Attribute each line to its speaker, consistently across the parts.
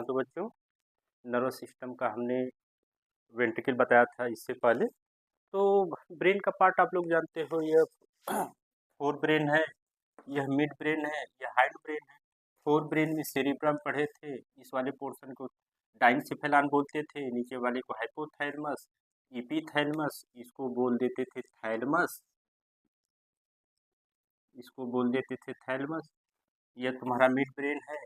Speaker 1: हाँ तो बच्चों, नर्वस सिस्टम का हमने वेंट्रिकल बताया था इससे पहले। तो ब्रेन का पार्ट आप लोग जानते हो, यह फोर ब्रेन है, यह मिड ब्रेन है, यह हाइंड ब्रेन है। फोर ब्रेन में सेरिब्रम पढ़े थे, इस वाले पोर्शन को डाइनसेफेलान बोलते थे, नीचे वाले को हाइपोथैलेमस, इपीथैलेमस, इसको बोल देते थे थैलेमस, इसको बोल देते थे थैलेमस। यह तुम्हारा मिड ब्रेन है।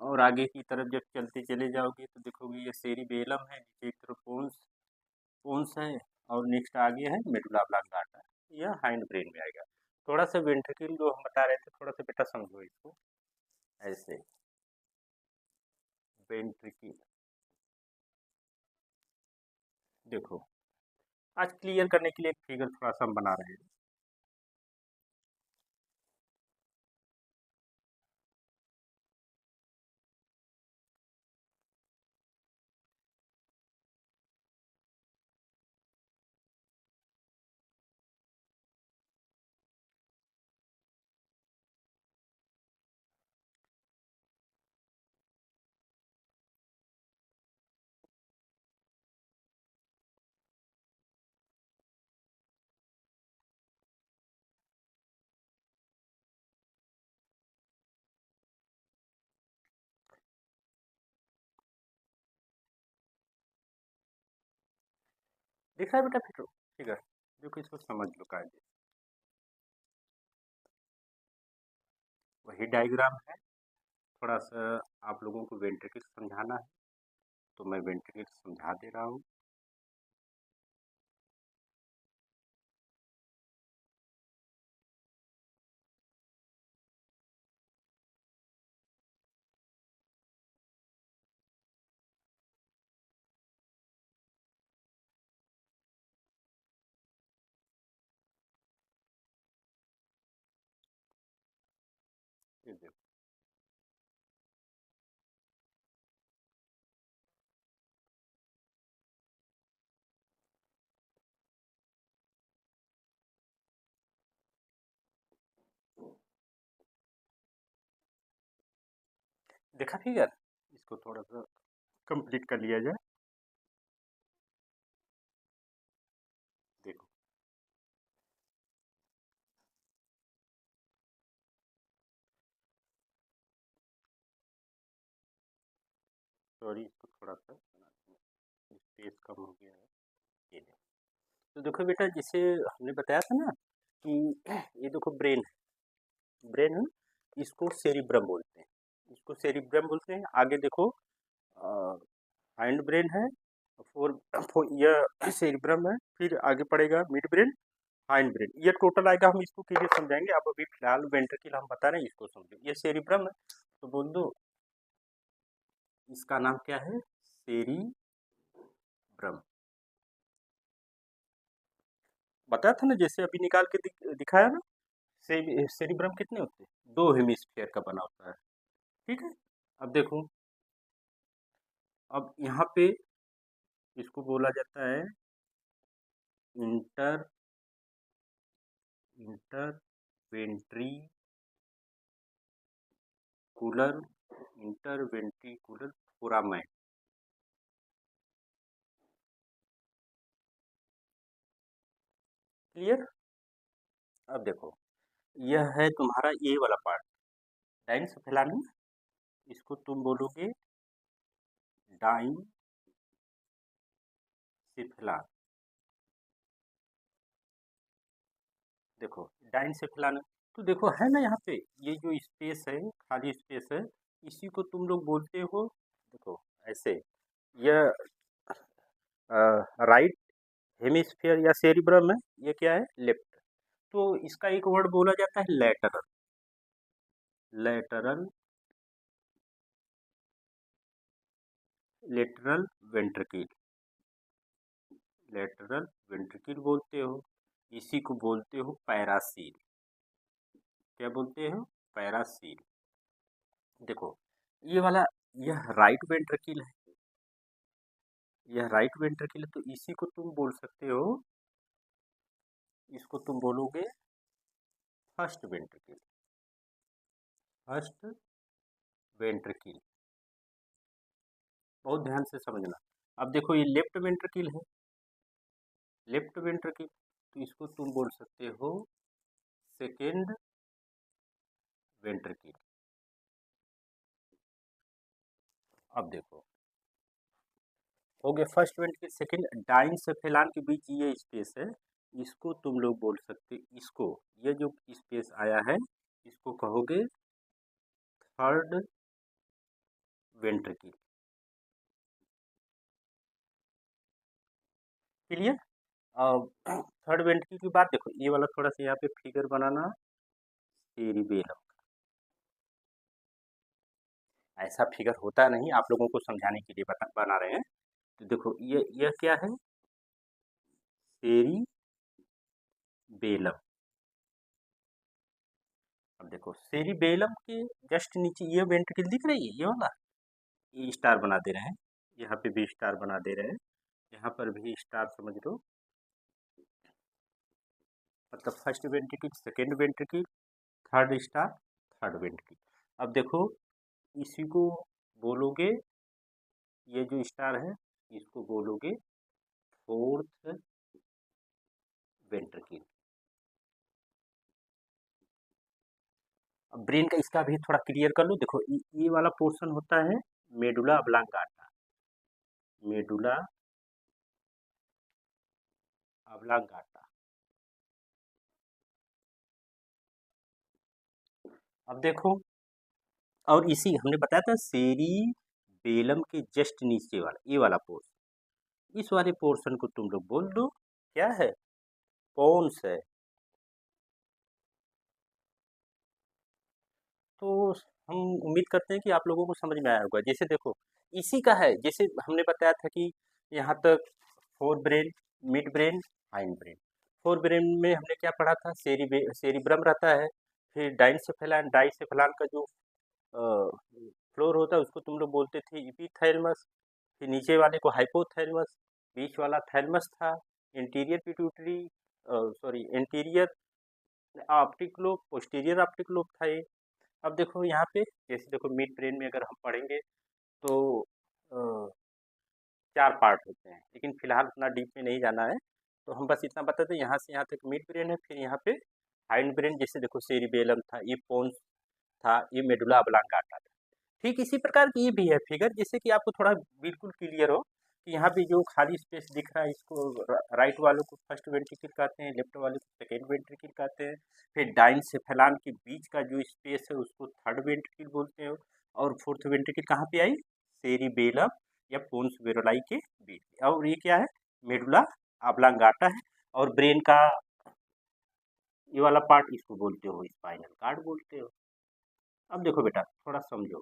Speaker 1: और आगे की तरफ जब चलते चले जाओगे तो देखोगे ये सेरिबेलम है, नीचे की तरफ पोन्स पोन्स है, और नेक्स्ट आगे है मेडुला ऑब्लांगेटा। यह हाइंड ब्रेन में आएगा। थोड़ा सा वेंट्रिकल जो हम बता रहे थे, थोड़ा सा बेटा समझो इसको। ऐसे वेंट्रिकल देखो, आज क्लियर करने के लिए एक फिगर थोड़ा सा हम बना रहे हैं। दिख रहा है बेटा फिगर? देखो इसको समझ लो कायदे। वही डायग्राम है, थोड़ा सा आप लोगों को वेंट्रिकल समझाना है तो मैं वेंट्रिकल समझा दे रहा हूँ। ये देखो, देखा फिगर? इसको थोड़ा सा कंप्लीट कर लिया जाए। देखो, सॉरी, इसको थोड़ा सा स्पेस कम हो गया है। ये देखो, तो देखो बेटा, जिसे हमने बताया था ना कि ये देखो ब्रेन है, ब्रेन है, इसको सेरिब्रम बोलते हैं, इसको सेरिब्रम बोलते हैं। आगे देखो, हाइंड ब्रेन है, यह सेरिब्रम है, फिर आगे पड़ेगा मिड ब्रेन, हाइंड ब्रेन, ये टोटल आएगा। हम इसको क्लियर समझाएंगे, अब अभी फिलहाल वेंट्रिकल हम बता रहे हैं, इसको समझो। ये सेरिब्रम है, तो बोल दो इसका नाम क्या है? सेरिब्रम। बताया था ना, जैसे अभी निकाल के दिखाया ना। सेरिब्रम कितने होते हैं? दो हेमिस्फीयर का बना होता है, ठीक है। अब देखो, अब यहाँ पे इसको बोला जाता है इंटर इंटरवेंट्रिकुलर इंटरवेंट्रिकुलर फोराmen। क्लियर? अब देखो, यह है तुम्हारा ये वाला पार्ट, डाइनसेफेलान। इसको तुम बोलोगे डाइनसेफेलान। देखो, डाइनसेफेलान, तो देखो है ना यहाँ पे ये जो स्पेस है, खाली स्पेस है, इसी को तुम लोग बोलते हो, देखो ऐसे, यह राइट हेमिस्फीयर या सेरिब्रम है, ये क्या है? लेफ्ट। तो इसका एक वर्ड बोला जाता है lateral, lateral lateral ventricle, lateral ventricle बोलते हो। इसी को बोलते हो पैरासील। क्या बोलते हो? पैरासील। देखो, ये वाला, यह राइट वेंट्रिकल है, यह राइट वेंट्रिकल है, तो इसी को तुम बोल सकते हो, इसको तुम बोलोगे फर्स्ट वेंट्रिकल, फर्स्ट वेंट्रिकल। बहुत ध्यान से समझना। अब देखो ये लेफ्ट वेंट्रिकल है, लेफ्ट वेंट्रिकल, तो इसको तुम बोल सकते हो सेकेंड वेंट्रिकल। अब देखो हो गया फर्स्ट वेंट्रिकल, सेकेंड डाइनसेफेलान के बीच ये स्पेस है, इसको तुम लोग बोल सकते, इसको, ये जो स्पेस आया है इसको कहोगे थर्ड वेंट्रिकल। क्लियर? अब थर्ड वेंट्रिकल की बात देखो, ये वाला थोड़ा सा यहाँ पे फिगर बनाना, सेरिबेलम। ऐसा फिगर होता नहीं, आप लोगों को समझाने के लिए बना रहे हैं। तो देखो ये क्या है, सेरिबेलम। अब देखो सेरिबेलम के जस्ट नीचे ये वेंट्रिकल दिख रही है, ये वाला, ये स्टार बना दे रहे हैं, यहाँ पे भी स्टार बना दे रहे हैं, यहाँ पर भी स्टार समझ लो, मतलब first ventricle, second ventricle, third star, third ventricle. अब देखो इसी को बोलोगे, ये जो स्टार है इसको बोलोगे फोर्थ वेंट्रिकल। अब ब्रेन का इसका भी थोड़ा क्लियर कर लो। देखो ये वाला पोर्शन होता है मेडुला ऑब्लांगाटा, मेडुला ऑब्लांगाटा। अब देखो, और इसी हमने बताया था सेरिबेलम के जस्ट नीचे वाला ये वाला पोर्शन, इस वाले पोर्शन को तुम लोग बोल दो क्या है, पोन्स है। तो हम उम्मीद करते हैं कि आप लोगों को समझ में आया होगा। जैसे देखो इसी का है, जैसे हमने बताया था कि यहाँ तक fore brain, mid brain, hind brain. Fore brain में हमने क्या पढ़ा था, सेरिब्रम रहता है, फिर डाइनसेफेलान, डाइसेफेलान का जो फ्लोर होता है उसको तुम लोग बोलते थे इपीथैलमस, फिर नीचे वाले को हाइपोथैलमस, बीच वाला थैलमस था, interior pituitary, sorry interior optic lobe, posterior optic lobe था ये। अब देखो यहाँ पे, जैसे देखो मिड ब्रेन में अगर हम पढ़ेंगे तो अ, चार पार्ट होते हैं, लेकिन फिलहाल उतना डीप में नहीं जाना है, तो हम बस इतना बता दें यहाँ से यहाँ तक मिड ब्रेन है, फिर यहाँ पे हाइंड ब्रेन, जैसे देखो सेरिबेलम था, ये पोन्स था, ये मेडुला ऑब्लांगाटा था। ठीक इसी प्रकार की ये भी है फिगर, जिससे कि आपको थोड़ा बिल्कुल क्लियर हो कि यहाँ पे जो खाली स्पेस दिख रहा है इसको राइट वालों को फर्स्ट वेंट्रिकल कहते हैं, लेफ्ट वाले को सेकेंड वेंट्रिकल कहते हैं, फिर डाइनसेफेलान के बीच का जो स्पेस है उसको थर्ड वेंट्रिकल बोलते हैं, और फोर्थ वेंट्रिकल कहाँ पे आई, सेरिबेलम या पोन्स वेरोलाई के बीच। और ये क्या है, मेडुला ऑब्लांगाटा है, और ब्रेन का ये वाला पार्ट इसको बोलते हो स्पाइनल कार्ड बोलते हो। अब देखो बेटा थोड़ा समझो,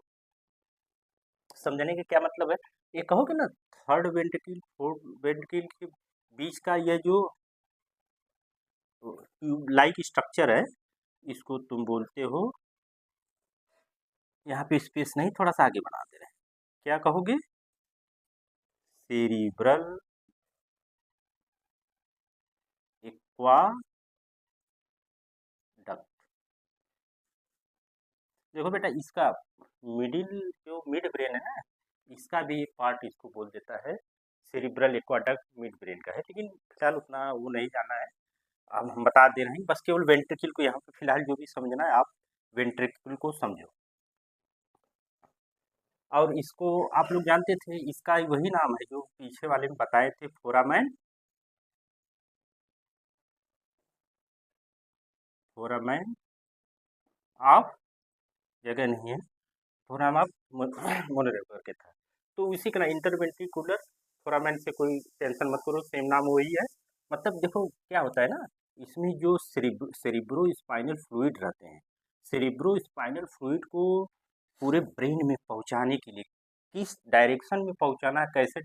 Speaker 1: समझने का क्या मतलब है, ये कहोगे ना थर्ड वेंट्रिकल फोर्थ वेंट्रिकल के बीच का ये जो ट्यूब लाइक स्ट्रक्चर है इसको तुम बोलते हो, यहाँ पे स्पेस नहीं थोड़ा सा आगे बना दे रहे हैं, क्या कहोगे, सेरिब्रल एक्वाडक्ट। देखो बेटा इसका मिडिल जो मिड ब्रेन है ना, इसका भी एक पार्ट इसको बोल देता है सेरिब्रल एक्वाडक्ट, मिड ब्रेन का है, लेकिन फिलहाल उतना वो नहीं जाना है, अब हम बता दे रहे हैं, बस केवल वेंट्रिकल को यहाँ पे फिलहाल जो भी समझना है आप वेंट्रिकल को समझो। और इसको आप लोग जानते थे, इसका वही नाम है जो पीछे वाले में बताए थे, फोरामैन, फोरामैन ऑफ, जगह नहीं है, फोराम ऑफ मोनोरेपर के था, तो इसी का ना इंटरवेंट्रिकुलर फोरामैन, से कोई टेंशन मत करो, सेम नाम वही है। मतलब देखो क्या होता है ना, इसमें जो सेरिब्रो स्पाइनल फ्लूइड रहते हैं, सेरिब्रो स्पाइनल फ्लूइड को पूरे ब्रेन में पहुंचाने के लिए किस डायरेक्शन में पहुंचाना है, कैसे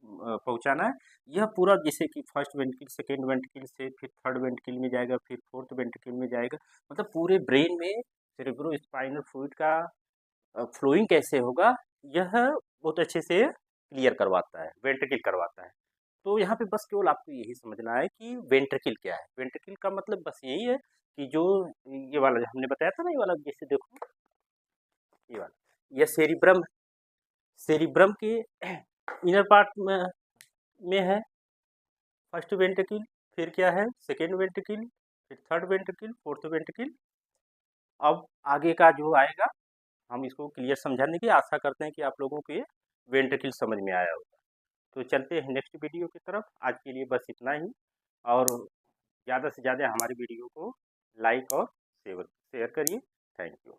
Speaker 1: पहुंचाना है, यह पूरा, जैसे कि फर्स्ट वेंट्रिकल सेकेंड वेंट्रिकल से फिर थर्ड वेंट्रिकल में जाएगा, फिर फोर्थ वेंट्रिकल में जाएगा, मतलब पूरे ब्रेन में सेरिब्रो स्पाइनल फ्लूइड का फ्लोइंग कैसे होगा, यह बहुत अच्छे से क्लियर करवाता है, वेंट्रिकल करवाता है। तो यहाँ पे बस केवल आपको यही समझना है कि वेंट्रिकल क्या है, वेंट्रिकल का मतलब बस यही है कि जो ये वाला जो हमने बताया था ना, ये वाला जैसे देखो, ये वाला, ये सेरिब्रम, सेरिब्रम के इनर पार्ट में है फर्स्ट वेंट्रिकल, फिर क्या है सेकेंड वेंट्रिकल, फिर थर्ड वेंट्रिकल, फोर्थ वेंट्रिकल। अब आगे का जो आएगा हम इसको क्लियर समझाने की आशा करते हैं कि आप लोगों को ये वेंट्रिकल समझ में आया होगा। तो चलते हैं नेक्स्ट वीडियो की तरफ। आज के लिए बस इतना ही, और ज़्यादा से ज़्यादा हमारी वीडियो को लाइक और शेयर करिए। Thank you.